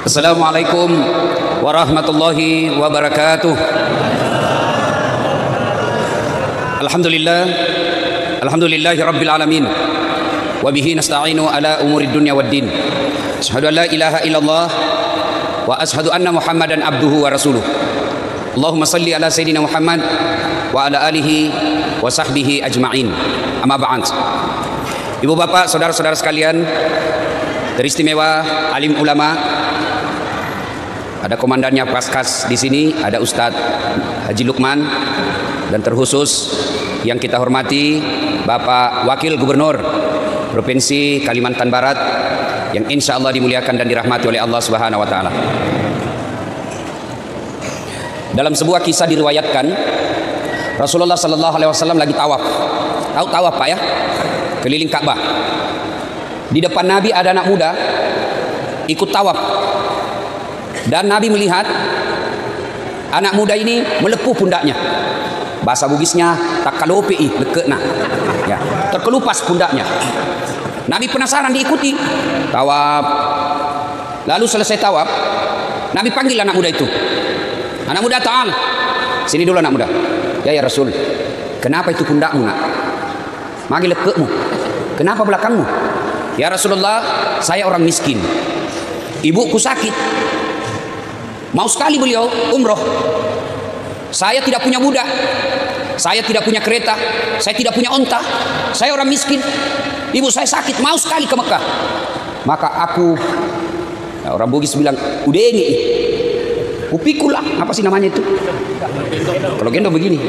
Assalamualaikum warahmatullahi wabarakatuh. Alhamdulillahi rabbil alamin. Wa bihi nasta'inu ala umuri dunya waddin. Asyhadu an la ilaha illallah wa asyhadu anna Muhammadan abduhu wa rasuluh. Allahumma salli ala sayyidina Muhammad wa ala alihi wa sahbihi ajma'in. Amma ba'd. Ibu bapak, saudara-saudara sekalian, teristimewa alim ulama, ada komandannya Paskas di sini, ada Ustadz Haji Lukman, dan terkhusus yang kita hormati Bapak Wakil Gubernur Provinsi Kalimantan Barat yang insya Allah dimuliakan dan dirahmati oleh Allah Subhanahu Wa Taala. Dalam sebuah kisah diriwayatkan Rasulullah Sallallahu Alaihi Wasallam lagi tawaf. Tahu tawaf Pak ya? Keliling Ka'bah. Di depan Nabi ada anak muda ikut tawaf. Dan Nabi melihat anak muda ini melepuh pundaknya. Bahasa Bugisnya takalopi lekena. Ya, terkelupas pundaknya. Nabi penasaran, diikuti. Tawaf. Lalu selesai tawaf, Nabi panggil anak muda itu. Anak muda, ta'al. Sini dulu anak muda. Ya Rasul, kenapa itu pundakmu nak? Magi lekekmu. Kenapa belakangmu? Ya Rasulullah, saya orang miskin. Ibuku sakit. Mau sekali beliau umroh. Saya tidak punya budak. Saya tidak punya kereta. Saya tidak punya onta. Saya orang miskin. Ibu saya sakit, mau sekali ke Mekah. Maka aku, orang Bugis bilang, udengi. Upikulah, apa sih namanya itu? Kalau gendong begini.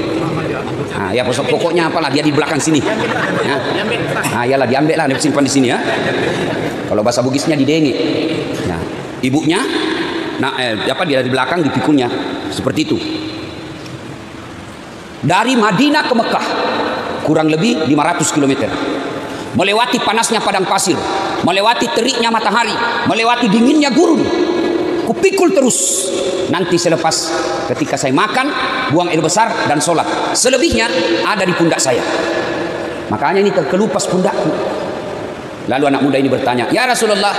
Nah, ya pokoknya apalah, dia di belakang sini. Nah, iyalah diambil lah, disimpan di sini ya. Kalau bahasa Bugisnya didengi. Nah, ibunya, dia di belakang dipikulnya, seperti itu. Dari Madinah ke Mekah kurang lebih 500 km. Melewati panasnya padang pasir, melewati teriknya matahari, melewati dinginnya gurun. Kupikul terus. Nanti selepas ketika saya makan, buang air besar dan sholat. Selebihnya ada di pundak saya. Makanya ini terkelupas pundakku. Lalu anak muda ini bertanya, ya Rasulullah,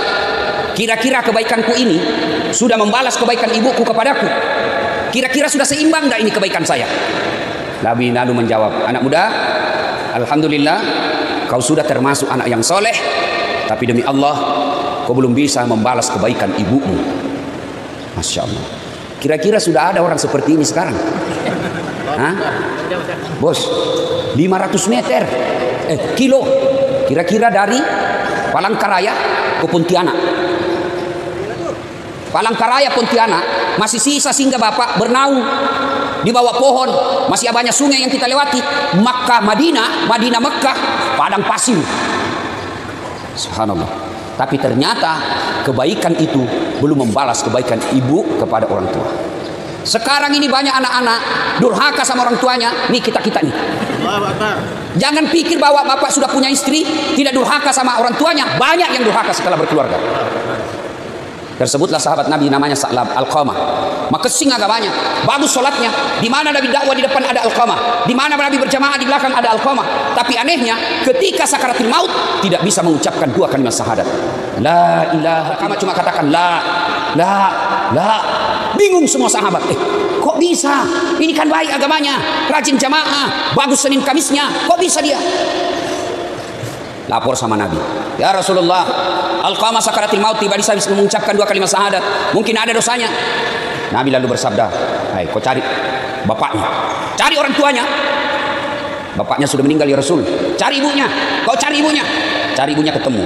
kira-kira kebaikanku ini sudah membalas kebaikan ibuku kepadaku? Kira-kira sudah seimbang enggak ini kebaikan saya? Nabi lalu menjawab, anak muda, alhamdulillah kau sudah termasuk anak yang soleh, tapi demi Allah kau belum bisa membalas kebaikan ibumu. Masya Allah. Kira-kira sudah ada orang seperti ini sekarang? Hah? Bos, 500 meter kilo kira-kira dari Palangkaraya ke Pontianak. Palangkaraya Pontianak masih sisa sehingga Bapak bernaung di bawah pohon, masih banyak sungai yang kita lewati. Makkah Madinah, Madinah Makkah, padang pasir. Subhanallah. Tapi ternyata kebaikan itu belum membalas kebaikan ibu kepada orang tua. Sekarang ini banyak anak-anak durhaka sama orang tuanya. Nih kita-kita nih. Jangan pikir bahwa bapak sudah punya istri tidak durhaka sama orang tuanya. Banyak yang durhaka setelah berkeluarga. Tersebutlah sahabat Nabi namanya Sa'lab Al-Qamah. Makasing agamanya, bagus sholatnya. Di mana Nabi dakwah di depan ada Al-Qamah, di mana Nabi berjamaah di belakang ada Al-Qamah. Tapi anehnya ketika sakaratul maut tidak bisa mengucapkan dua kalimat syahadat. La ilaha. Al-Qamah cuma katakan la. Bingung semua sahabat. Kok bisa? Ini kan baik agamanya, rajin jamaah, bagus Senin Kamisnya. Kok bisa dia? Lapor sama Nabi, ya Rasulullah, Al-Qamah sakaratul maut tidak bisa mengucapkan dua kalimat syahadat, mungkin ada dosanya. Nabi lalu bersabda, hai kau cari bapaknya, cari orang tuanya. Bapaknya sudah meninggal ya Rasul. Cari ibunya, kau cari ibunya. Cari ibunya ketemu.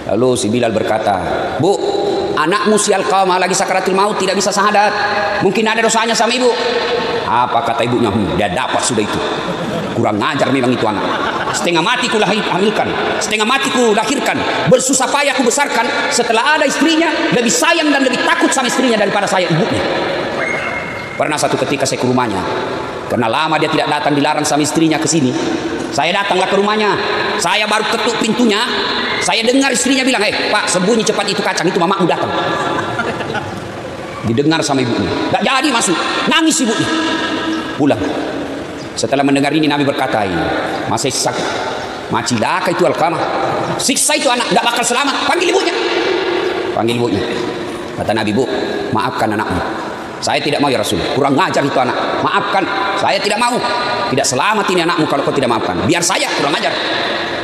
Lalu si Bilal berkata, bu, anakmu si Al-Qamah lagi sakaratul maut tidak bisa syahadat, mungkin ada dosanya sama ibu. Apa kata ibunya? Dia dapat sudah itu. Kurang ngajar memang itu anak. Setengah mati ku hamilkan, setengah mati ku lahirkan, bersusah payah ku besarkan. Setelah ada istrinya, lebih sayang dan lebih takut sama istrinya daripada saya ibunya. Pernah satu ketika saya ke rumahnya, karena lama dia tidak datang, dilarang sama istrinya ke sini. Saya datanglah ke rumahnya, saya baru ketuk pintunya, saya dengar istrinya bilang, Pak, sembunyi cepat itu kacang, itu mamamu datang. Didengar sama ibunya, gak jadi masuk, nangis ibunya. Pulang. Setelah mendengar ini Nabi berkata, masih sakit, macilaka itu Al-Qamah, siksa itu anak, gak bakal selamat. Panggil ibunya. Panggil ibunya. Kata Nabi, Bu, maafkan anakmu. Saya tidak mau ya Rasul, kurang ngajar itu anak. Maafkan, saya tidak mau. Tidak selamat ini anakmu kalau kau tidak maafkan. Biar saya, kurang ngajar.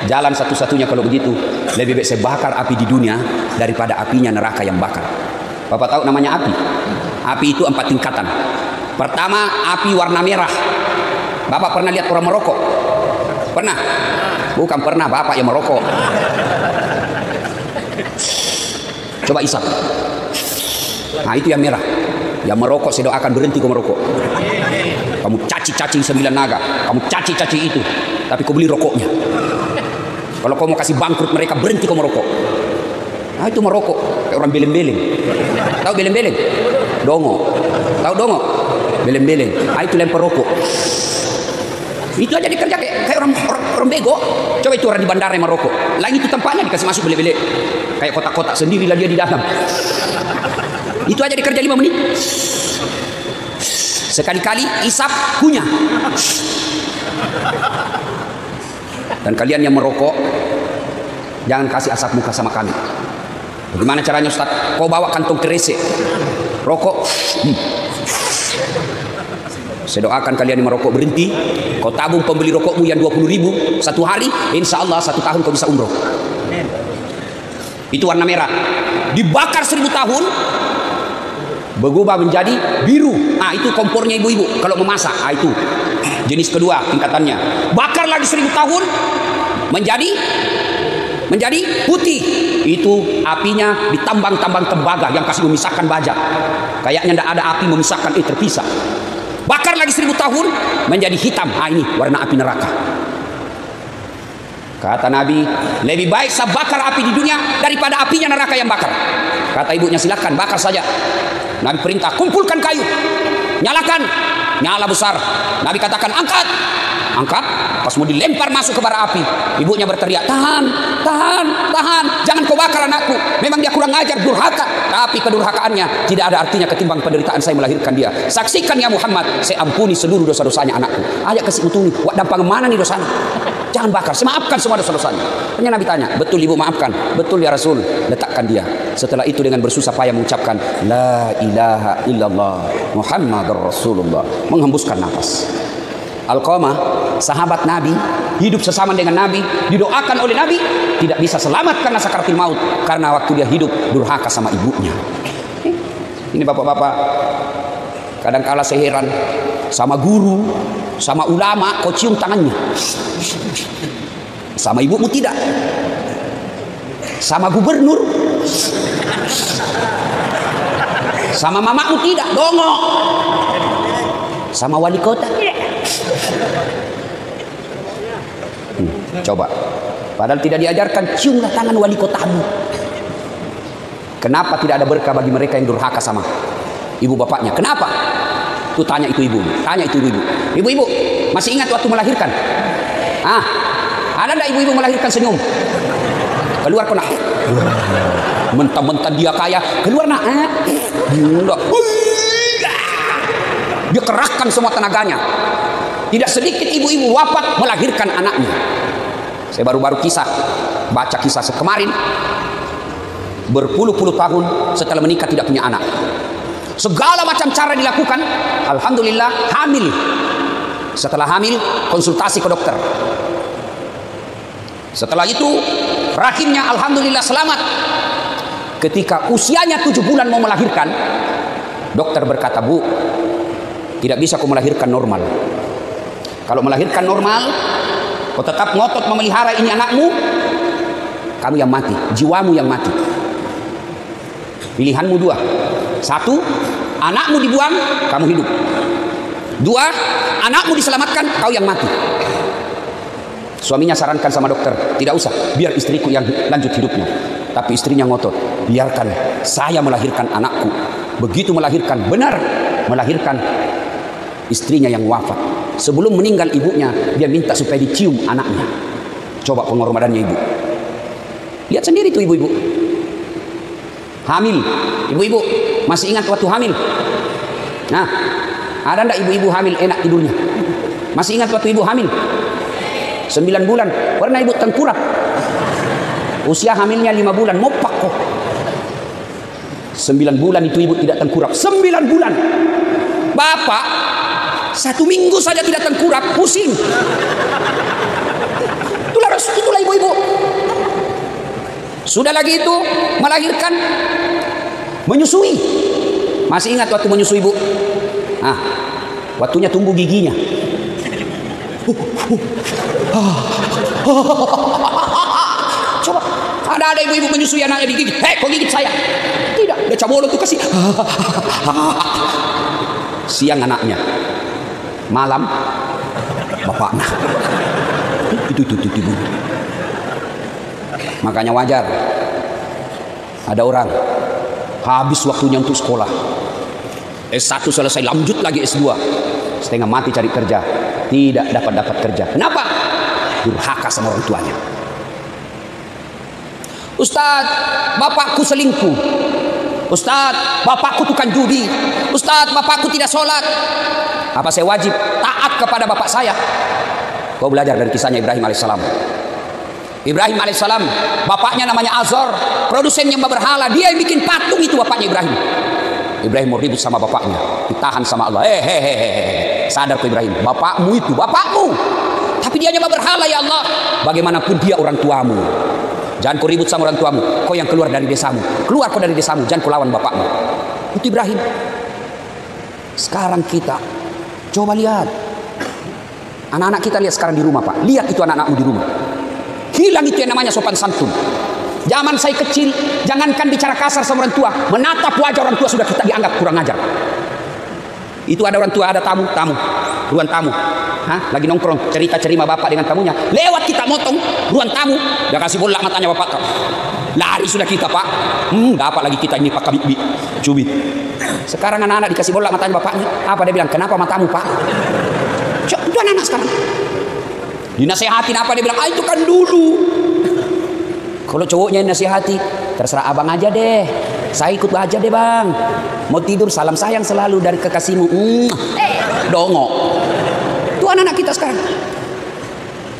Jalan satu-satunya kalau begitu, lebih baik saya bakar api di dunia daripada apinya neraka yang bakar. Bapak tahu namanya api? Api itu 4 tingkatan. Pertama, api warna merah. Bapak pernah lihat orang merokok? Pernah? Bukan pernah, Bapak yang merokok. Coba isap. Nah, itu yang merah. Yang merokok saya doakan berhenti kau merokok. Kamu caci-caci 9 naga, kamu caci-caci itu, tapi kau beli rokoknya. Kalau kau mau kasih bangkrut mereka, berhenti kau merokok. Nah, itu merokok kayak orang beleng-beleng. Tahu beleng-beleng? Dongo. Tahu dongo? Beleng-beleng. Nah, itu lempar rokok. Itu aja dikerja kayak orang bego. Coba itu orang di bandara yang merokok. Lain itu tempatnya dikasih masuk bele-bele. Kayak kotak-kotak sendirilah dia di dalam. Itu aja dikerja 5 menit. Sekali-kali isap kunyah. Dan kalian yang merokok, jangan kasih asap muka sama kami. Bagaimana caranya Ustaz? Kau bawa kantong kresek rokok. Saya doakan kalian yang merokok berhenti. Kau tabung pembeli rokokmu yang 20.000 satu hari, insya Allah 1 tahun kau bisa umroh. Itu warna merah. Dibakar 1000 tahun, berubah menjadi biru. Nah, itu kompornya ibu-ibu kalau memasak. Nah, itu jenis kedua tingkatannya. Bakar lagi 1000 tahun menjadi putih. Itu apinya ditambang-tambang tembaga yang kasih memisahkan baja. Kayaknya tidak ada api memisahkan, terpisah. Bakar lagi 1000 tahun menjadi hitam. Nah, ini warna api neraka. Kata Nabi, lebih baik saya bakar api di dunia daripada apinya neraka yang bakar. Kata ibunya, silakan bakar saja. Nabi perintah, kumpulkan kayu, nyalakan, nyala besar. Nabi katakan, angkat, angkat. Pas mau dilempar masuk ke bara api, ibunya berteriak, tahan, tahan, tahan, jangan kau bakar anakku. Memang dia kurang ajar, durhaka, tapi kedurhakaannya tidak ada artinya ketimbang penderitaan saya melahirkan dia. Saksikan ya Muhammad, saya ampuni seluruh dosa-dosanya anakku. Ayat kasih utuni, wak dampang mana nih dosanya? Jangan bakar, saya maafkan semua dosa-dosanya. Hanya Nabi tanya, betul ibu maafkan? Betul ya Rasul. Letakkan dia. Setelah itu dengan bersusah payah mengucapkan La ilaha illallah Muhammadur Rasulullah, menghembuskan nafas. Alqamah, sahabat Nabi, hidup sesama dengan Nabi, didoakan oleh Nabi, tidak bisa selamat karena sakaratul maut, karena waktu dia hidup durhaka sama ibunya. Ini bapak-bapak, kadang-kala saya heran sama guru, sama ulama, kau cium tangannya. Sama ibumu tidak. Sama gubernur, sama mamamu tidak, dongo. Sama wali kota. Coba, padahal tidak diajarkan ciumlah tangan wali kotamu. Kenapa tidak ada berkah bagi mereka yang durhaka sama ibu bapaknya? Kenapa? Itu tanya itu ibu, tanya itu ibu. Ibu-ibu masih ingat waktu melahirkan? Ah, ada enggak ibu-ibu melahirkan senyum? Keluar kau nak. Mentang-mentang dia kaya, keluar nak. Dia kerahkan semua tenaganya. Tidak sedikit ibu-ibu wafat melahirkan anaknya. Saya baru-baru baca kisah kemarin. Berpuluh-puluh tahun setelah menikah tidak punya anak. Segala macam cara dilakukan, alhamdulillah hamil. Setelah hamil, konsultasi ke dokter. Setelah itu, rahimnya alhamdulillah selamat. Ketika usianya 7 bulan mau melahirkan, dokter berkata, Bu, tidak bisa kau melahirkan normal. Kalau melahirkan normal, kau tetap ngotot memelihara ini anakmu, kamu yang mati, jiwamu yang mati. Pilihanmu 2. 1, anakmu dibuang, kamu hidup. 2, anakmu diselamatkan, kau yang mati. Suaminya sarankan sama dokter, tidak usah, biar istriku yang lanjut hidupnya. Tapi istrinya ngotot, biarkan saya melahirkan anakku. Begitu melahirkan, benar melahirkan, istrinya yang wafat. Sebelum meninggal ibunya, dia minta supaya dicium anaknya. Coba pengorbanannya ibu. Lihat sendiri tuh ibu-ibu. Hamil, ibu-ibu masih ingat waktu hamil? Nah, ada enggak ibu-ibu hamil enak tidurnya? Masih ingat waktu ibu hamil? 9 bulan, pernah ibu tengkurap. Usia hamilnya 5 bulan, mopak kok. 9 bulan itu ibu tidak tengkurap. 9 bulan. Bapak 1 minggu saja tidak tengkurap, pusing. Itulah ibu-ibu. Sudah lagi itu melahirkan, menyusui. Masih ingat waktu menyusui ibu? Nah, waktunya tumbuh giginya. Coba ada ibu-ibu menyusui anaknya digigit. Hei, kok gigit saya? Tidak, udah cabolo tuh kasih. Siang anaknya, malam bapaknya. Itu. Makanya wajar ada orang habis waktunya untuk sekolah, S1 selesai, lanjut lagi S2, setengah mati cari kerja, tidak dapat kerja. Kenapa? Durhaka sama orang tuanya. Ustadz, bapakku selingkuh. Ustadz, bapakku tukang judi. Ustadz, bapakku tidak sholat. Apa saya wajib taat kepada bapak saya? Kau belajar dari kisahnya Ibrahim alaihissalam. Ibrahim alaihissalam, bapaknya namanya Azor, produsen yang berhala. Dia yang bikin patung itu bapaknya Ibrahim. Ibrahim mau ribut sama bapaknya, ditahan sama Allah. Sadar ke Ibrahim, bapakmu itu bapakmu, tapi dia nyembah berhala ya Allah. Bagaimanapun dia orang tuamu. Jangan kau ribut sama orang tuamu. Kau yang keluar dari desamu, keluar kau dari desamu. Jangan kau lawan bapakmu. Itu Ibrahim. Sekarang kita coba lihat anak-anak kita, lihat sekarang di rumah Pak. Lihat itu anak-anakmu di rumah. Hilang itu yang namanya sopan santun. Zaman saya kecil, jangankan bicara kasar sama orang tua, menatap wajah orang tua sudah kita dianggap kurang ajar. Itu ada orang tua, ada tamu, ruang tamu. Lagi nongkrong, cerita-cerita bapak dengan tamunya. Lewat kita motong, ruang tamu, udah kasih bola matanya bapak. Lari sudah kita Pak. Dapat lagi kita ini Pak Kabit, cubit. Sekarang anak-anak dikasih bola matanya bapaknya. Apa dia bilang? Kenapa matamu Pak? Itu anak-anak sekarang. Dinasehatin apa dia bilang? Itu kan dulu. Kalau cowoknya nasihati, terserah abang aja deh. Saya ikut aja deh bang. Mau tidur salam sayang selalu dari kekasihmu. Dongo. Itu anak-anak kita sekarang.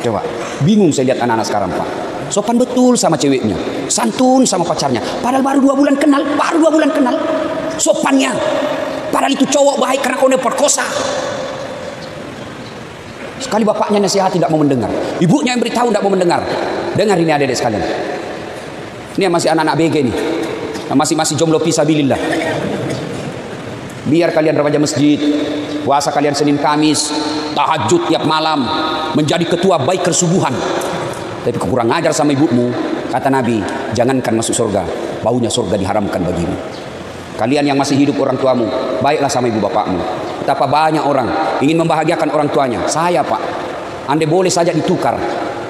Coba, bingung saya lihat anak-anak sekarang Pak. Sopan betul sama ceweknya, santun sama pacarnya. Padahal baru 2 bulan kenal, sopannya. Padahal itu cowok baik karena kau perkosa. Sekali bapaknya nasihat tidak mau mendengar, ibunya yang beritahu tidak mau mendengar. Dengar ini adik-adik sekalian. Ini yang masih anak-anak BG nih, yang masih jomblo fisabilillah. Biar kalian remaja masjid, puasa kalian Senin Kamis, tahajud tiap malam, menjadi ketua baik kesubuhan. Tapi kurang ajar sama ibumu, kata Nabi, jangankan masuk surga, baunya surga diharamkan bagimu. Kalian yang masih hidup orang tuamu, baiklah sama ibu bapakmu. Betapa banyak orang ingin membahagiakan orang tuanya. Saya Pak, andai boleh saja ditukar.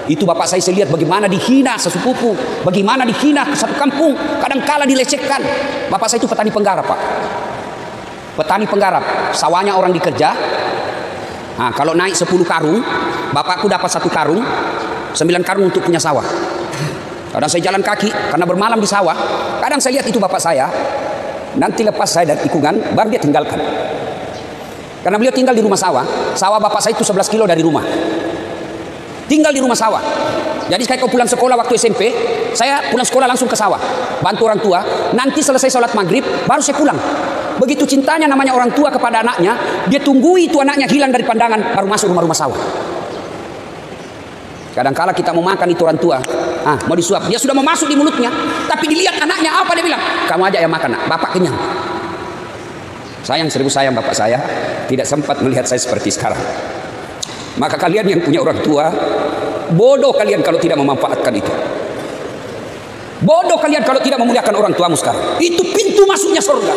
Itu bapak saya lihat bagaimana dihina sesepupu, bagaimana dihina satu kampung, kadangkala dilecehkan. Bapak saya itu petani penggarap Pak. Petani penggarap, sawahnya orang dikerja. Nah, kalau naik 10 karung, bapakku dapat 1 karung, 9 karung untuk punya sawah. Kadang saya jalan kaki karena bermalam di sawah. Kadang saya lihat itu bapak saya. Nanti lepas saya dari tikungan, baru dia tinggalkan. Karena beliau tinggal di rumah sawah. Sawah bapak saya itu 11 kilo dari rumah. Tinggal di rumah sawah. Jadi kayak kau pulang sekolah waktu SMP, saya pulang sekolah langsung ke sawah, bantu orang tua. Nanti selesai sholat maghrib, baru saya pulang. Begitu cintanya namanya orang tua kepada anaknya, dia tunggu itu anaknya hilang dari pandangan, baru masuk rumah-rumah sawah. Kadang-kala kita mau makan itu orang tua, mau disuap, dia sudah mau masuk di mulutnya, tapi dilihat anaknya apa dia bilang? Kamu aja yang makan, nak. Bapak kenyang. Sayang, seribu sayang bapak saya tidak sempat melihat saya seperti sekarang. Maka kalian yang punya orang tua, bodoh kalian kalau tidak memanfaatkan itu. Bodoh kalian kalau tidak memuliakan orang tuamu sekarang. Itu pintu masuknya surga.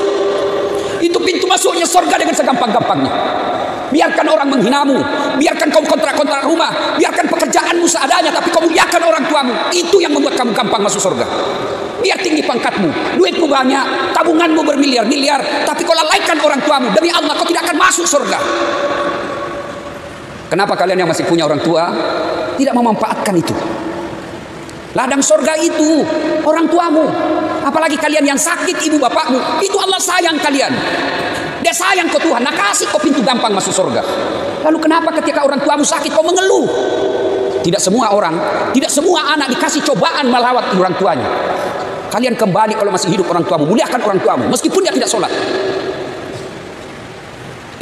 Itu pintu masuknya surga dengan segampang-gampangnya. Biarkan orang menghinamu, biarkan kau kontrak-kontrak rumah, biarkan pekerjaanmu seadanya, tapi kau muliakan orang tuamu. Itu yang membuat kamu gampang masuk surga. Biar tinggi pangkatmu, duitmu banyak, tabunganmu bermiliar-miliar, tapi kau lalaikan orang tuamu, demi Allah kau tidak akan masuk surga. Kenapa kalian yang masih punya orang tua tidak memanfaatkan itu? Ladang surga itu orang tuamu. Apalagi kalian yang sakit ibu bapakmu, itu Allah sayang kalian. Dia sayang kau Tuhan, nah kasih kau pintu gampang masuk surga. Lalu kenapa ketika orang tuamu sakit kau mengeluh? Tidak semua orang, tidak semua anak dikasih cobaan melawat orang tuanya. kalian kembali kalau masih hidup orang tuamu, muliakan orang tuamu meskipun dia tidak sholat.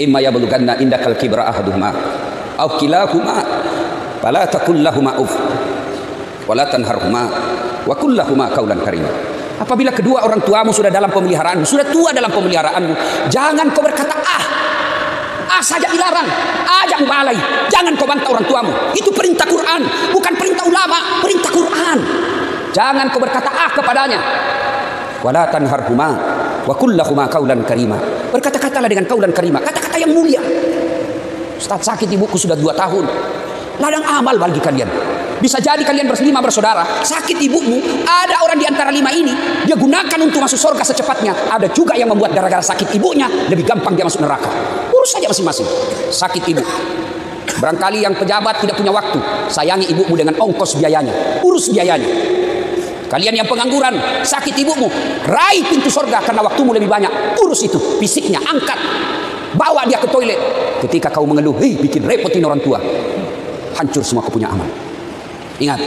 Imma yablughanna indakal kibra ahaduhuma aw kilahuma fala taqul lahumā uff wa la tanharhumā wa qul lahumā qawlan karīmā. Apabila kedua orang tuamu sudah dalam pemeliharaanmu, sudah tua dalam pemeliharaanmu, jangan kau berkata saja dilarang, ajak balai. Jangan kau bantah orang tuamu. Itu perintah Quran, bukan perintah ulama, perintah Quran. Jangan kau berkata kepadanya. Wala tanharhuma wa qul lahumā qawlan karīmā. Berkata-katalah dengan qawlan karīmā, kata-kata yang mulia. Ustaz, sakit ibuku sudah 2 tahun. Ladang amal bagi kalian. Bisa jadi kalian 5 bersaudara, sakit ibumu, ada orang di antara 5 ini, dia gunakan untuk masuk surga secepatnya. Ada juga yang membuat gara-gara sakit ibunya, lebih gampang dia masuk neraka. Urus saja masing-masing. Sakit ibu. Barangkali yang pejabat tidak punya waktu. Sayangi ibumu dengan ongkos biayanya. Urus biayanya. Kalian yang pengangguran, sakit ibumu, raih pintu surga karena waktumu lebih banyak. Urus itu, fisiknya, angkat. Bawa dia ke toilet. Ketika kau mengeluh, bikin repotin orang tua. Hancur semua kau punya amal. Ingat,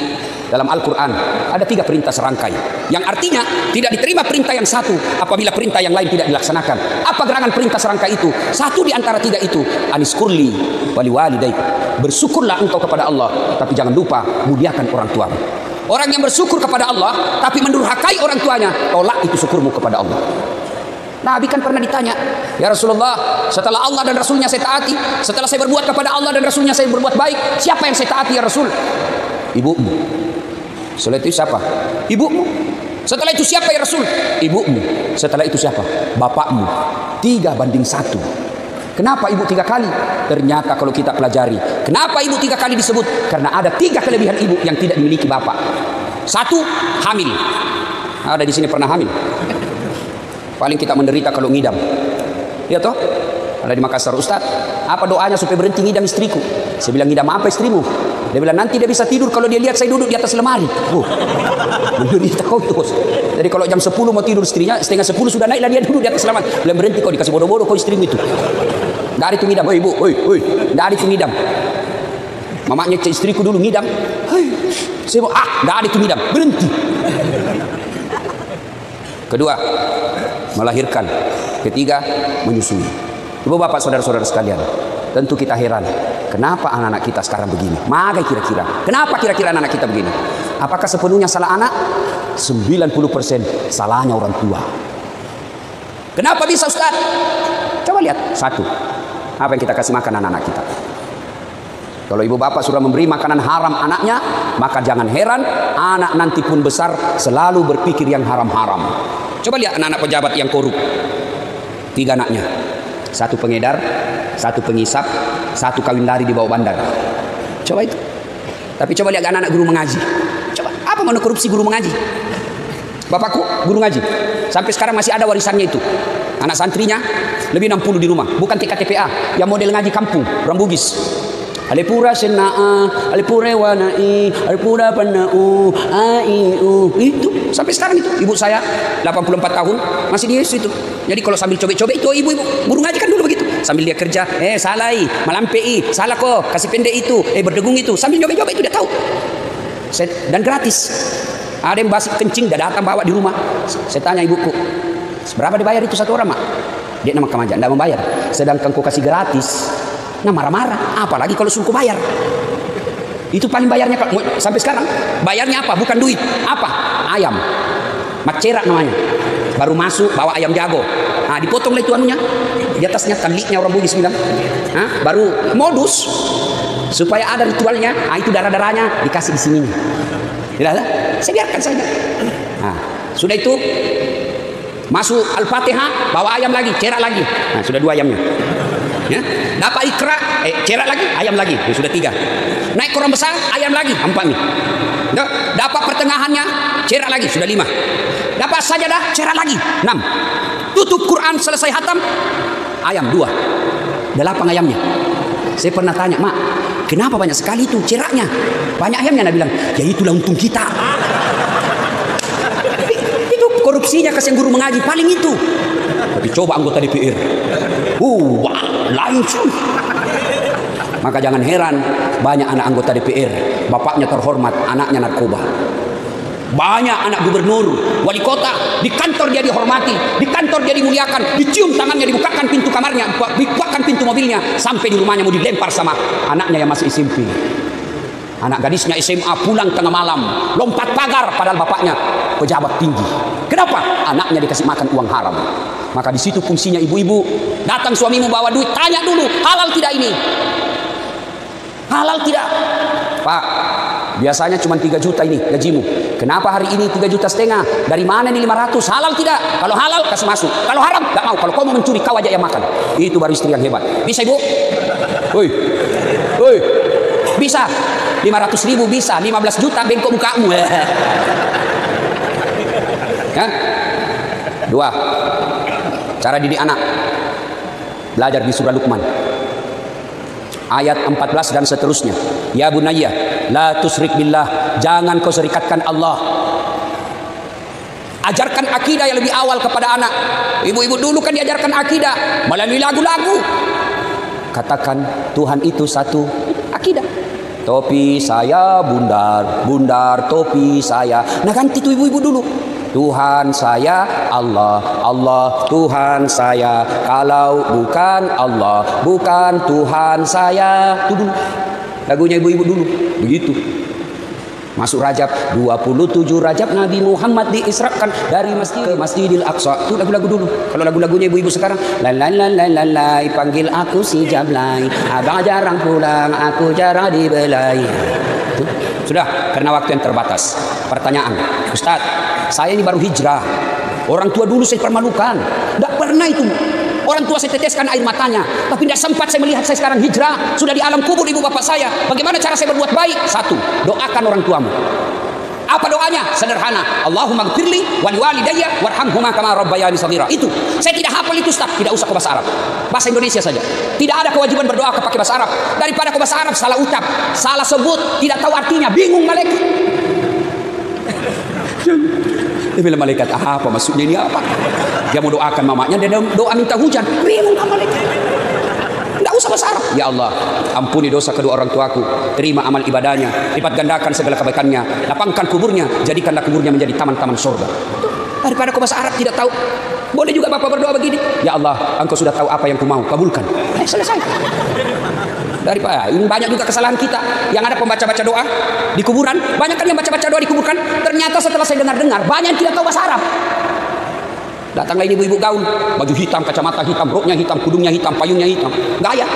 dalam Al-Quran ada 3 perintah serangkai, yang artinya tidak diterima perintah yang satu apabila perintah yang lain tidak dilaksanakan. Apa gerangan perintah serangkai itu? Satu di antara 3 itu, aniskurli wali walidaik. Bersyukurlah engkau kepada Allah, tapi jangan lupa muliakan orang tuamu. Orang yang bersyukur kepada Allah tapi mendurhakai orang tuanya, tolak itu syukurmu kepada Allah. Nabi kan pernah ditanya, ya Rasulullah, setelah Allah dan Rasulnya saya taati, setelah saya berbuat kepada Allah dan Rasulnya saya berbuat baik, siapa yang saya taati ya Rasul? Ibumu. Setelah itu siapa? Ibumu. Setelah itu siapa ya Rasul? Ibumu. Setelah itu siapa? Bapakmu. 3:1. Kenapa ibu 3 kali? Ternyata kalau kita pelajari, kenapa ibu 3 kali disebut? Karena ada 3 kelebihan ibu yang tidak dimiliki bapak. 1, hamil. Ada di sini pernah hamil? Paling kita menderita kalau ngidam. Iya toh? Ada di Makassar, Ustaz, apa doanya supaya berhenti ngidam istriku? Saya bilang, ngidam apa istrimu? Dia bilang, nanti dia bisa tidur kalau dia lihat saya duduk di atas lemari. Menderita kau terus. Jadi kalau jam 10 mau tidur istrinya, setengah 10 sudah naiklah dia duduk di atas lemari. Bilang, berhenti kau, dikasih bodoh-bodoh kau istrimu itu. Nggak ada itu ngidam. Ibu, nggak ada itu ngidam. Mamanya istriku dulu ngidam. Saya mau, nggak ada itu ngidam. Berhenti. Kedua, melahirkan. Ketiga, menyusui. Ibu bapak saudara-saudara sekalian, tentu kita heran, kenapa anak-anak kita sekarang begini? Maka kira-kira, kenapa kira-kira anak-anak kita begini? Apakah sepenuhnya salah anak? 90% salahnya orang tua. Kenapa bisa Ustaz? Coba lihat. 1, apa yang kita kasih makan anak-anak kita? Kalau ibu bapak sudah memberi makanan haram anaknya, maka jangan heran anak nanti pun besar selalu berpikir yang haram-haram. Coba lihat anak-anak pejabat yang korup. 3 anaknya. 1 pengedar, 1 pengisap, 1 kawin lari di bawah bandar. Coba itu. Tapi coba lihat anak-anak guru mengaji. Coba, apa mana korupsi guru mengaji? Bapakku guru ngaji. Sampai sekarang masih ada warisannya itu. Anak santrinya lebih 60 di rumah. Bukan TKTPA, yang model ngaji kampung, orang Bugis. Alipura sena'a, alipura wanai, alipura pana'u, ai'u. Itu sampai sekarang itu. Ibu saya 84 tahun masih di situ. Jadi kalau sambil cobek-cobek itu ibu guru ngaji kan dulu begitu. Sambil dia kerja, salai, malampei, salah kok, kasih pendek itu, berdegung itu. Sambil cobek-cobek itu dia tahu. Dan gratis. Ada yang basi kencing, dia datang bawa di rumah. Saya tanya ibuku, berapa dibayar itu 1 orang, Mak? Dia nama kemanja, tidak membayar. Sedangkan kau kasih gratis. Nah marah-marah, apalagi kalau suruh bayar. Itu paling bayarnya sampai sekarang. Bayarnya apa? Bukan duit. Apa? Ayam. Macerak namanya. Baru masuk bawa ayam jago. Nah, dipotonglah itu anunya. Di atasnya taliknya orang Bugis bilang. Baru modus supaya ada ritualnya. Itu darah-darahnya dikasih di sini. Tidak ada? Saya biarkan saja. Nah, sudah itu masuk Al-Fatihah, bawa ayam lagi, cerak lagi. Nah, sudah 2 ayamnya. Ya, dapat ikra, cerak lagi, ayam lagi, sudah 3. Naik kurang besar, ayam lagi, 4 nih. Dapat pertengahannya, cerak lagi, sudah 5. Dapat sajadah, cerak lagi, 6. Tutup Quran selesai hatam, ayam 2, 8 ayamnya. Saya pernah tanya, Mak, kenapa banyak sekali itu ceraknya? Banyak ayamnya. Dia bilang, ya itulah untung kita. Itu korupsinya kasih guru mengaji paling itu. Tapi coba anggota DPR, langsung. Maka jangan heran banyak anak anggota DPR, bapaknya terhormat, anaknya narkoba. Banyak anak gubernur, wali kota, di kantor dia dihormati, di kantor dia dimuliakan, dicium tangannya, dibukakan pintu kamarnya, dibukakan pintu mobilnya, sampai di rumahnya mau dilempar sama anaknya yang masih SMP. Anak gadisnya SMA pulang tengah malam, lompat pagar padahal bapaknya pejabat tinggi. Kenapa? Anaknya dikasih makan uang haram. Maka di situ fungsinya ibu-ibu. Datang suamimu bawa duit, tanya dulu, halal tidak ini? Halal tidak? Pak, biasanya cuma 3 juta ini gajimu. Kenapa hari ini 3,5 juta? Dari mana ini 500? Halal tidak? Kalau halal kasih masuk. Kalau haram gak mau. Kalau kau mau mencuri, kau aja yang makan. Itu baru istri yang hebat. Bisa ibu? Woi, woi, bisa. 500.000 bisa. 15 juta bengkok mukamu. Ya? 2. Cara didik anak. Belajar di surah Luqman. Ayat 14 dan seterusnya. Ya bunayya, la tusyrik billah. Jangan kau serikatkan Allah. Ajarkan akidah yang lebih awal kepada anak. Ibu-ibu dulu kan diajarkan akidah melalui lagu-lagu. Katakan Tuhan itu satu. Akidah. Topi saya bundar, bundar topi saya. Nah ganti itu ibu-ibu dulu. Tuhan saya Allah, Allah Tuhan saya. Kalau bukan Allah, bukan Tuhan saya. Itu dulu. Lagunya ibu-ibu dulu. Begitu. Masuk Rajab, 27 Rajab Nabi Muhammad diisrakan dari masjid ke Masjidil Aqsa. Itu lagu-lagu dulu. Kalau lagu-lagunya ibu-ibu sekarang, lai panggil aku si Jablay, abang jarang pulang, aku jarang dibelai. Itu. Sudah, karena waktu yang terbatas. Pertanyaan, Ustaz, saya ini baru hijrah. Orang tua dulu saya permalukan. Tidak pernah itu. Orang tua saya teteskan air matanya, tapi tidak sempat saya melihat saya sekarang hijrah. Sudah di alam kubur ibu bapak saya. Bagaimana cara saya berbuat baik? 1. Doakan orang tuamu. Apa doanya? Sederhana. Allahumma gfirli wali walidayya warhamhuma kama rabbayani shaghira. Itu. Saya tidak hafal itu, Ustaz. Tidak usah ke bahasa Arab. Bahasa Indonesia saja. Tidak ada kewajiban berdoa pakai bahasa Arab. Daripada ke bahasa Arab salah ucap, salah sebut, tidak tahu artinya, bingung malaikat. Dia bilang malaikat, apa maksudnya ini apa? Dia mau doakan mamanya, dia doa minta hujan. Bingung kan malaikat. Tidak usah bahasa Arab. Ya Allah, ampuni dosa kedua orang tuaku, terima amal ibadahnya, lipat gandakan segala kebaikannya, lapangkan kuburnya, jadikanlah kuburnya menjadi taman-taman surga. Daripada kau bahasa Arab tidak tahu. Boleh juga bapak berdoa begini, ya Allah, engkau sudah tahu apa yang ku mau, kabulkan. Selesai. Daripada ini banyak juga kesalahan kita yang ada pembaca-baca doa di kuburan. Banyak kan yang baca-baca doa di kuburan. Ternyata setelah saya dengar-dengar, banyak yang tidak tahu bahasa Arab. Datanglah ini ibu-ibu gaun, baju hitam, kacamata hitam, roknya hitam, kudungnya hitam, payungnya hitam, gaya.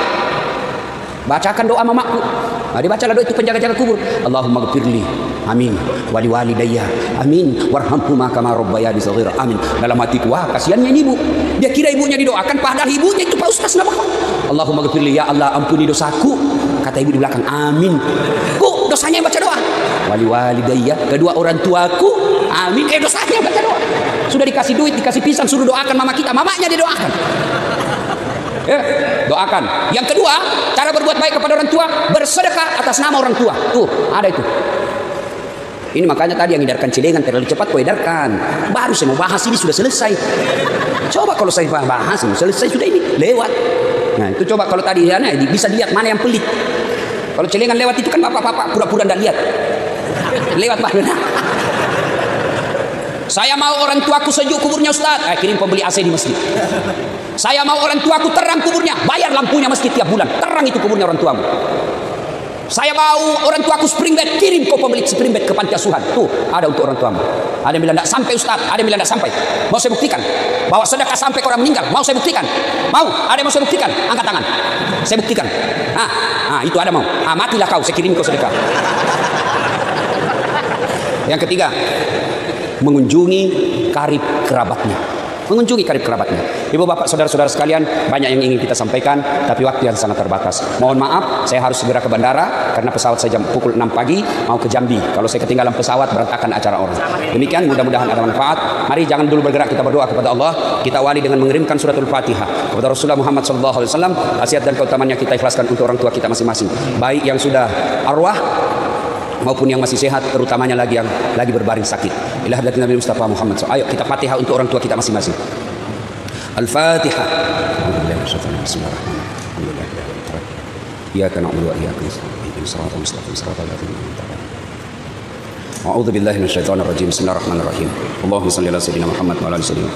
Bacakan doa mamaku. Nah, dibacalah doa itu penjaga-jaga kubur. Allahumma gfirli, amin, wali walidayya, amin, warhamhuma kama rabbayani shaghira, amin. Dalam hatiku, wah kasihannya ini ibu. Dia kira ibunya didoakan, padahal ibunya itu Pak Ustaz nama. Allahumma gfirli, ya Allah ampuni dosaku. Kata ibu di belakang, amin. Kok dosanya yang baca doa? Wali walidayya, kedua orang tuaku, amin. Dosanya yang baca doa. Sudah dikasih duit, dikasih pisang, suruh doakan mama kita, mamanya dia doakan. Doakan. Yang kedua, cara berbuat baik kepada orang tua, bersedekah atas nama orang tua. Tuh, ada itu. Ini makanya tadi yang edarkan celengan terlalu cepat kau edarkan. Baru saya mau bahas ini sudah selesai. Coba kalau saya bahas ini selesai sudah ini lewat. Nah, itu coba kalau tadi ya, bisa lihat mana yang pelit. Kalau celengan lewat itu kan bapak-bapak pura-pura tidak lihat. Lewat baru. Saya mau orang tuaku sejuk kuburnya Ustaz. Kirim pembeli AC di masjid. Saya mau orang tuaku terang kuburnya. Bayar lampunya masjid tiap bulan. Terang itu kuburnya orang tuamu. Saya mau orang tuaku spring bed. Kirim kau pembeli spring bed ke panti asuhan. Tuh, ada untuk orang tuamu. Ada yang bilang tidak sampai Ustaz. Ada yang bilang tidak sampai. Mau saya buktikan. Bahwa sedekah sampai ke orang meninggal. Mau saya buktikan. Mau? Ada yang mau saya buktikan? Angkat tangan. Saya buktikan. Itu ada mau. Matilah kau. Saya kirim kau sedekah. Yang ketiga, mengunjungi karib kerabatnya. Mengunjungi karib kerabatnya. Ibu bapak saudara-saudara sekalian, banyak yang ingin kita sampaikan, tapi waktu yang sangat terbatas. Mohon maaf, saya harus segera ke bandara karena pesawat saya jam pukul 6 pagi mau ke Jambi. Kalau saya ketinggalan pesawat, berantakan acara orang. Demikian, mudah-mudahan ada manfaat. Mari jangan dulu bergerak, kita berdoa kepada Allah. Kita awali dengan mengirimkan suratul Fatihah kepada Rasulullah Muhammad SAW. Khasiat dan keutamannya kita ikhlaskan untuk orang tua kita masing-masing. Baik yang sudah arwah maupun yang masih sehat, terutamanya lagi yang lagi berbaring sakit. Ila hadratin Nabi Mustafa Muhammad SAW. Ayo kita Fatihah untuk orang tua kita masing-masing. Al-Fatihah. Bismillahirrahmanirrahim. Iyyaka na'budu wa iyyaka nasta'in. Ihdinas siratal mustaqim, siratal ladzina an'amta 'alaihim. A'udzu billahi minasyaitonir rajim. Bismillahirrahmanirrahim. Allahumma shalli ala sayyidina Muhammad wa ala ali sayyidina.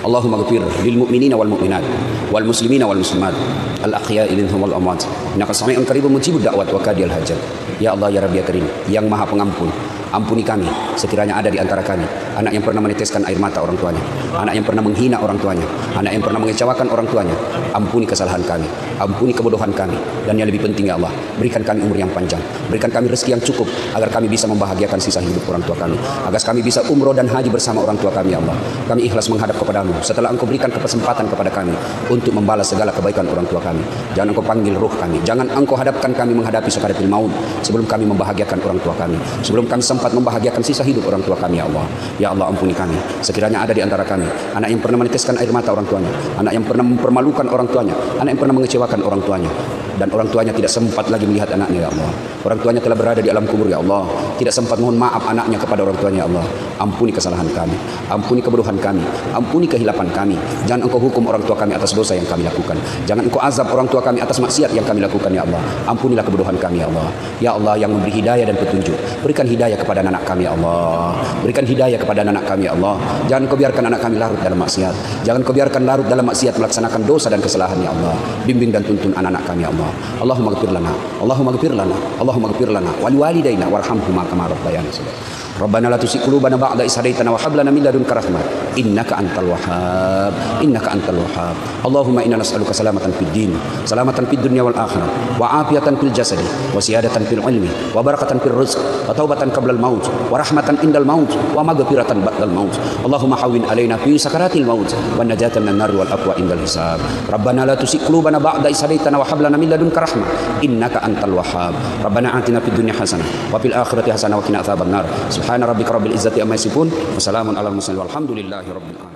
Allahumma ighfir lil mu'minina wal mu'minat wal muslimina wal muslimat al ahya'i minhum wal amwat. Innaka sami'un qaribun mujibud da'wat wa qadiyal hajat. Ya Allah ya Rabbi ya Karim, yang Maha Pengampun, ampuni kami sekiranya ada di antara kami anak yang pernah meneteskan air mata orang tuanya, anak yang pernah menghina orang tuanya, anak yang pernah mengecewakan orang tuanya. Ampuni kesalahan kami, ampuni kebodohan kami, dan yang lebih penting ya Allah, berikan kami umur yang panjang, berikan kami rezeki yang cukup agar kami bisa membahagiakan sisa hidup orang tua kami, agar kami bisa umroh dan haji bersama orang tua kami ya Allah. Kami ikhlas menghadap kepadamu setelah Engkau berikan kesempatan kepada kami untuk membalas segala kebaikan orang tua kami. Jangan Engkau panggil ruh kami, jangan Engkau hadapkan kami menghadapi sakaratul maut sebelum kami membahagiakan orang tua kami, sebelum kami sempat membahagiakan sisa hidup orang tua kami ya Allah. Ya Allah ampuni kami sekiranya ada di antara kami anak yang pernah meneteskan air mata orang tuanya, anak yang pernah mempermalukan orang tuanya, anak yang pernah mengecewakan orang tuanya, dan orang tuanya tidak sempat lagi melihat anaknya ya Allah. Orang tuanya telah berada di alam kubur ya Allah, tidak sempat mohon maaf anaknya kepada orang tuanya ya Allah. Ampuni kesalahan kami, ampuni kebodohan kami, ampuni kehilapan kami. Jangan Engkau hukum orang tua kami atas dosa yang kami lakukan, jangan Engkau azab orang tua kami atas maksiat yang kami lakukan ya Allah. Ampunilah kebodohan kami ya Allah. Ya Allah yang memberi hidayah dan petunjuk, berikan hidayah kepada anak kami ya Allah, berikan hidayah kepada anak kami ya Allah. Jangan Kau biarkan anak kami larut dalam maksiat, jangan Kau biarkan larut dalam maksiat melaksanakan dosa dan kesalahan ya Allah. Bimbing dan tuntun anak-anak kami ya Allah. Allahumma ghfir lana, Allahumma ghfir lana, Allahumma ghfir lana wa liwalidayna warhamhuma kama rabbayana shaghira. Rabbana la tuzigh qulubana ba'da idh hadaytana wa hab lana min ladunka rahmah innaka antal wahhab, innaka antal wahhab. Allahumma inna nas'aluka salamatan fid din, salamatan fid dunya wal akhirah, wa afiyatan fil jasadi, wa ziyadatan fil ilmi, wa barakatan fil rizq, wa taubatan qabla al maut, wa rahmatan indal maut, wa maghfiratan ba'dal maut. Allahumma hawwin alaina fi sakaratil maut, wa najatan minan nar wal aqwa indal hisab. Rabbana la tuzigh qulubana ba'da idh hadaytana wa hab lana min ladunka rahmah innaka antal wahhab. Rabbana atina fid dunya hasanah wa fil akhirati hasanah wa qina adzabannar. Subhana rabbika rabbil izzati amma yasifun wa salamun alal mursalin walhamdulillahi rabbil alamin.